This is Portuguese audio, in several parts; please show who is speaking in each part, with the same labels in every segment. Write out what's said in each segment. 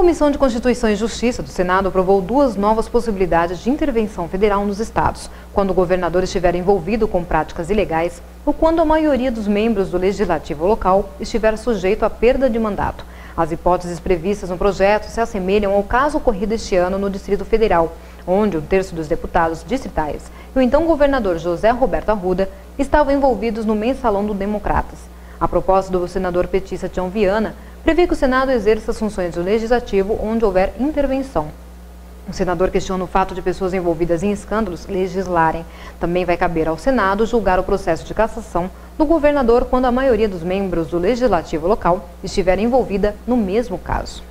Speaker 1: Comissão de Constituição e Justiça do Senado aprovou 2 novas possibilidades de intervenção federal nos estados, quando o governador estiver envolvido com práticas ilegais ou quando a maioria dos membros do legislativo local estiver sujeito à perda de mandato. As hipóteses previstas no projeto se assemelham ao caso ocorrido este ano no Distrito Federal, onde 1/3 dos deputados distritais e o então governador José Roberto Arruda estavam envolvidos no mensalão do Democratas. A proposta do senador petista Tião Viana prevê que o Senado exerça as funções do Legislativo onde houver intervenção. O senador questiona o fato de pessoas envolvidas em escândalos legislarem. Também vai caber ao Senado julgar o processo de cassação do governador quando a maioria dos membros do Legislativo local estiver envolvida no mesmo caso.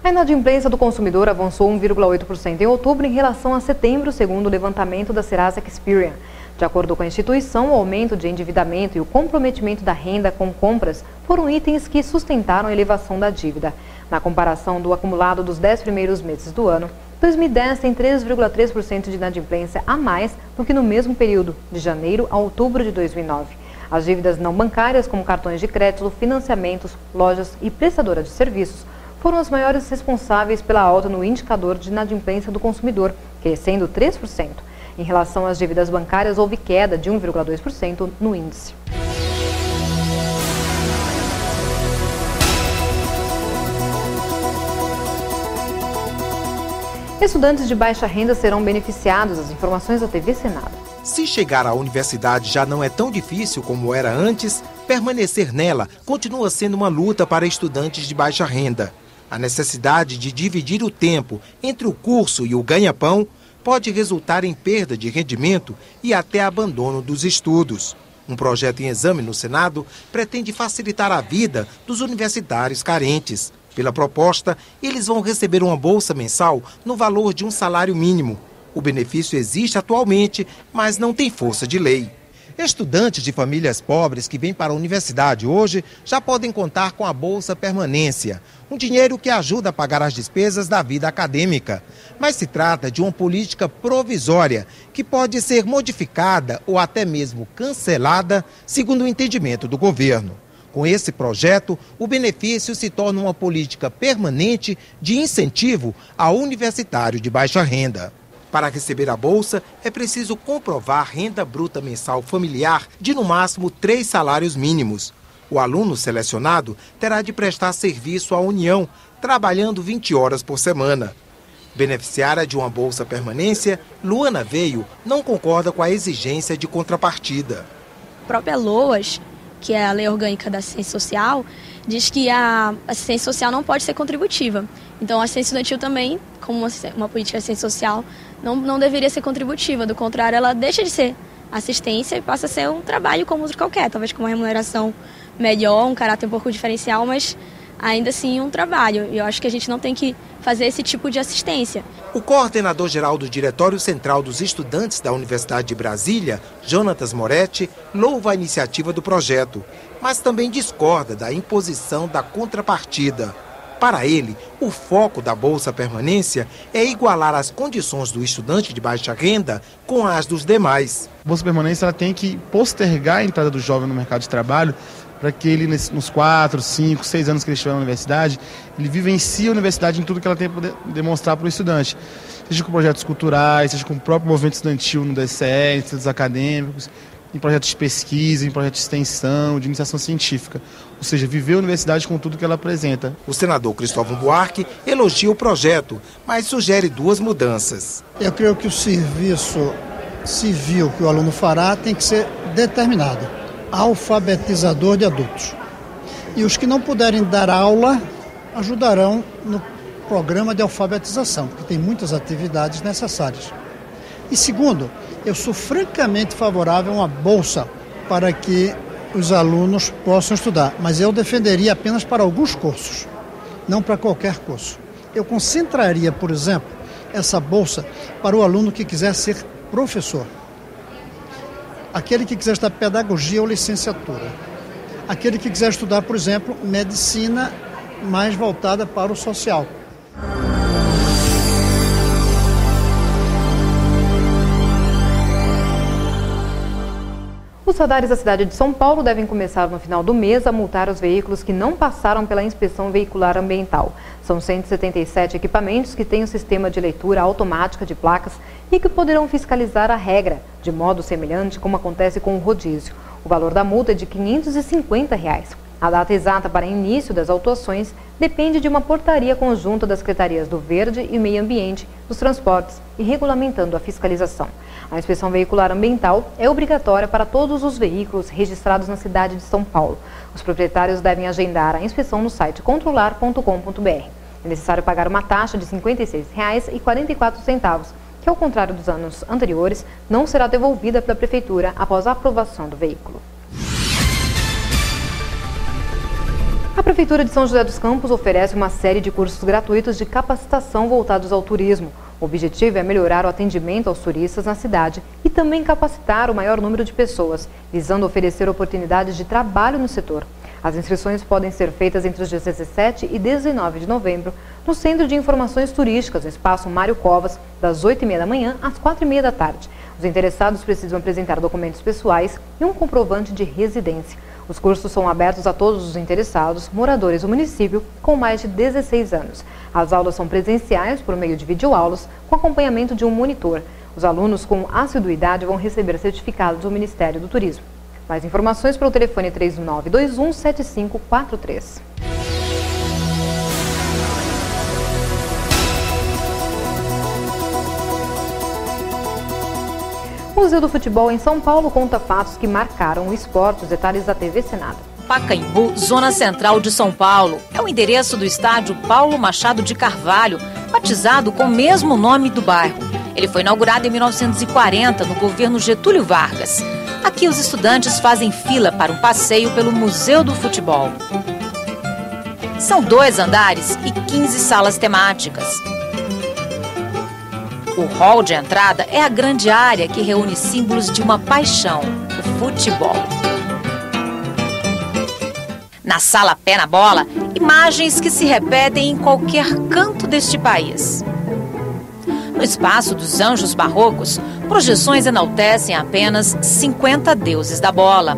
Speaker 1: A inadimplência do consumidor avançou 1,8% em outubro em relação a setembro, segundo o levantamento da Serasa Experian. De acordo com a instituição, o aumento de endividamento e o comprometimento da renda com compras foram itens que sustentaram a elevação da dívida. Na comparação do acumulado dos 10 primeiros meses do ano, 2010 tem 3,3% de inadimplência a mais do que no mesmo período, de janeiro a outubro de 2009. As dívidas não bancárias, como cartões de crédito, financiamentos, lojas e prestadora de serviços, foram as maiores responsáveis pela alta no indicador de inadimplência do consumidor, crescendo 3%. Em relação às dívidas bancárias, houve queda de 1,2% no índice. Estudantes de baixa renda serão beneficiados. As informações da TV Senado.
Speaker 2: Se chegar à universidade já não é tão difícil como era antes, permanecer nela continua sendo uma luta para estudantes de baixa renda. A necessidade de dividir o tempo entre o curso e o ganha-pão pode resultar em perda de rendimento e até abandono dos estudos. Um projeto em exame no Senado pretende facilitar a vida dos universitários carentes. Pela proposta, eles vão receber uma bolsa mensal no valor de um salário mínimo. O benefício existe atualmente, mas não tem força de lei. Estudantes de famílias pobres que vêm para a universidade hoje já podem contar com a Bolsa Permanência, um dinheiro que ajuda a pagar as despesas da vida acadêmica. Mas se trata de uma política provisória que pode ser modificada ou até mesmo cancelada, segundo o entendimento do governo. Com esse projeto, o benefício se torna uma política permanente de incentivo ao universitário de baixa renda. Para receber a bolsa, é preciso comprovar renda bruta mensal familiar de no máximo 3 salários mínimos. O aluno selecionado terá de prestar serviço à União, trabalhando 20 horas por semana. Beneficiária de uma bolsa permanência, Luana Veio não concorda com a exigência de contrapartida.
Speaker 3: A própria LOAS, que é a Lei Orgânica da Assistência Social, diz que a assistência social não pode ser contributiva. Então, a assistência estudantil também, como uma política de assistência social, não deveria ser contributiva. Do contrário, ela deixa de ser assistência e passa a ser um trabalho como outro qualquer, talvez com uma remuneração melhor, um caráter um pouco diferencial, mas ainda assim um trabalho. E eu acho que a gente não tem que fazer esse tipo de assistência.
Speaker 2: O coordenador-geral do Diretório Central dos Estudantes da Universidade de Brasília, Jonatas Moretti, louva a iniciativa do projeto, mas também discorda da imposição da contrapartida. Para ele, o foco da Bolsa Permanência é igualar as condições do estudante de baixa renda com as dos demais.
Speaker 4: A Bolsa Permanência ela tem que postergar a entrada do jovem no mercado de trabalho para que ele, nos 4, 5, 6 anos que ele estiver na universidade, ele vivencie a universidade em tudo que ela tem para demonstrar para o estudante. Seja com projetos culturais, seja com o próprio movimento estudantil no DCE, em estudos acadêmicos, em projetos de pesquisa, em projetos de extensão, de iniciação científica. Ou seja, viver a universidade com tudo que ela apresenta.
Speaker 2: O senador Cristóvão Buarque elogia o projeto, mas sugere 2 mudanças.
Speaker 5: Eu creio que o serviço civil que o aluno fará tem que ser determinado. Alfabetizador de adultos. E os que não puderem dar aula ajudarão no programa de alfabetização, que tem muitas atividades necessárias. E segundo, eu sou francamente favorável a uma bolsa para que os alunos possam estudar, mas eu defenderia apenas para alguns cursos, não para qualquer curso. Eu concentraria, por exemplo, essa bolsa para o aluno que quiser ser professor, aquele que quiser estudar pedagogia ou licenciatura, aquele que quiser estudar, por exemplo, medicina mais voltada para o social.
Speaker 1: O Os radares da cidade de São Paulo devem começar no final do mês a multar os veículos que não passaram pela inspeção veicular ambiental. São 177 equipamentos que têm o sistema de leitura automática de placas e que poderão fiscalizar a regra, de modo semelhante como acontece com o rodízio. O valor da multa é de R$ 550. A data exata para início das autuações depende de uma portaria conjunta das Secretarias do Verde e Meio Ambiente, dos Transportes e regulamentando a fiscalização. A inspeção veicular ambiental é obrigatória para todos os veículos registrados na cidade de São Paulo. Os proprietários devem agendar a inspeção no site controlar.com.br. É necessário pagar uma taxa de R$ 56,44, que, ao contrário dos anos anteriores, não será devolvida pela Prefeitura após a aprovação do veículo. A Prefeitura de São José dos Campos oferece uma série de cursos gratuitos de capacitação voltados ao turismo. O objetivo é melhorar o atendimento aos turistas na cidade e também capacitar o maior número de pessoas, visando oferecer oportunidades de trabalho no setor. As inscrições podem ser feitas entre os dias 17 e 19 de novembro, no Centro de Informações Turísticas, no Espaço Mário Covas, das 8h30 da manhã às 4h30 da tarde. Os interessados precisam apresentar documentos pessoais e um comprovante de residência. Os cursos são abertos a todos os interessados, moradores do município, com mais de 16 anos. As aulas são presenciais por meio de videoaulas, com acompanhamento de um monitor. Os alunos com assiduidade vão receber certificado do Ministério do Turismo. Mais informações pelo telefone 3921-7543. O Museu do Futebol em São Paulo conta fatos que marcaram o esporte. Os detalhes da TV Senado.
Speaker 6: Pacaembu, zona central de São Paulo. É o endereço do estádio Paulo Machado de Carvalho, batizado com o mesmo nome do bairro. Ele foi inaugurado em 1940, no governo Getúlio Vargas. Aqui os estudantes fazem fila para um passeio pelo Museu do Futebol. São 2 andares e 15 salas temáticas. O hall de entrada é a grande área que reúne símbolos de uma paixão, o futebol. Na sala Pé na Bola, imagens que se repetem em qualquer canto deste país. No espaço dos Anjos Barrocos, projeções enaltecem apenas 50 deuses da bola.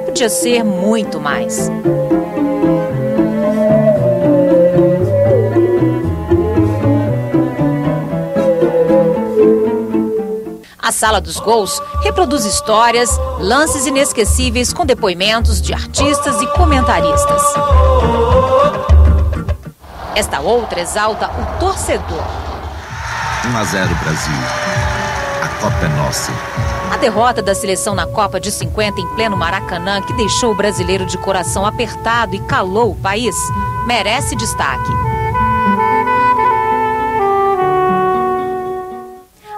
Speaker 6: Podia ser muito mais. A Sala dos Gols reproduz histórias, lances inesquecíveis com depoimentos de artistas e comentaristas. Esta outra exalta o torcedor.
Speaker 7: 1-0 Brasil. A Copa é nossa.
Speaker 6: A derrota da seleção na Copa de 50 em pleno Maracanã, que deixou o brasileiro de coração apertado e calou o país, merece destaque.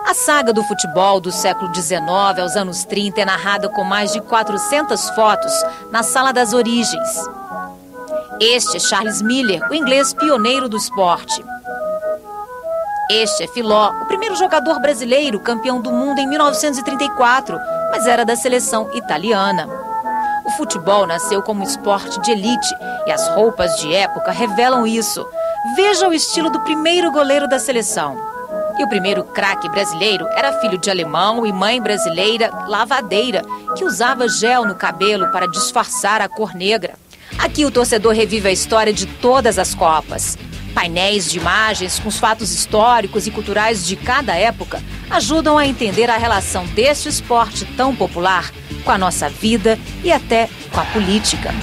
Speaker 6: A saga do futebol do século XIX aos anos 30 é narrada com mais de 400 fotos na Sala das Origens. Este é Charles Miller, o inglês pioneiro do esporte. Este é Filó, o primeiro jogador brasileiro campeão do mundo em 1934, mas era da seleção italiana. O futebol nasceu como esporte de elite e as roupas de época revelam isso. Veja o estilo do primeiro goleiro da seleção. E o primeiro craque brasileiro era filho de alemão e mãe brasileira lavadeira, que usava gel no cabelo para disfarçar a cor negra. Aqui o torcedor revive a história de todas as Copas. Painéis de imagens com os fatos históricos e culturais de cada época ajudam a entender a relação deste esporte tão popular com a nossa vida e até com a política.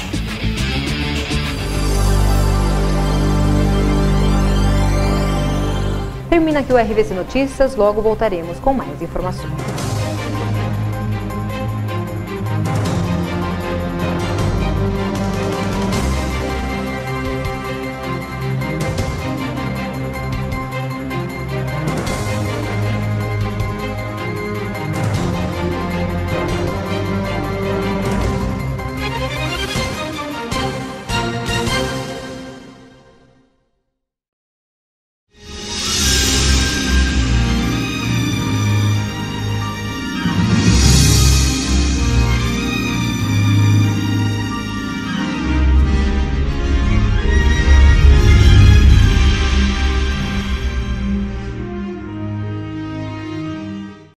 Speaker 1: Termina aqui o RVC Notícias, logo voltaremos com mais informações.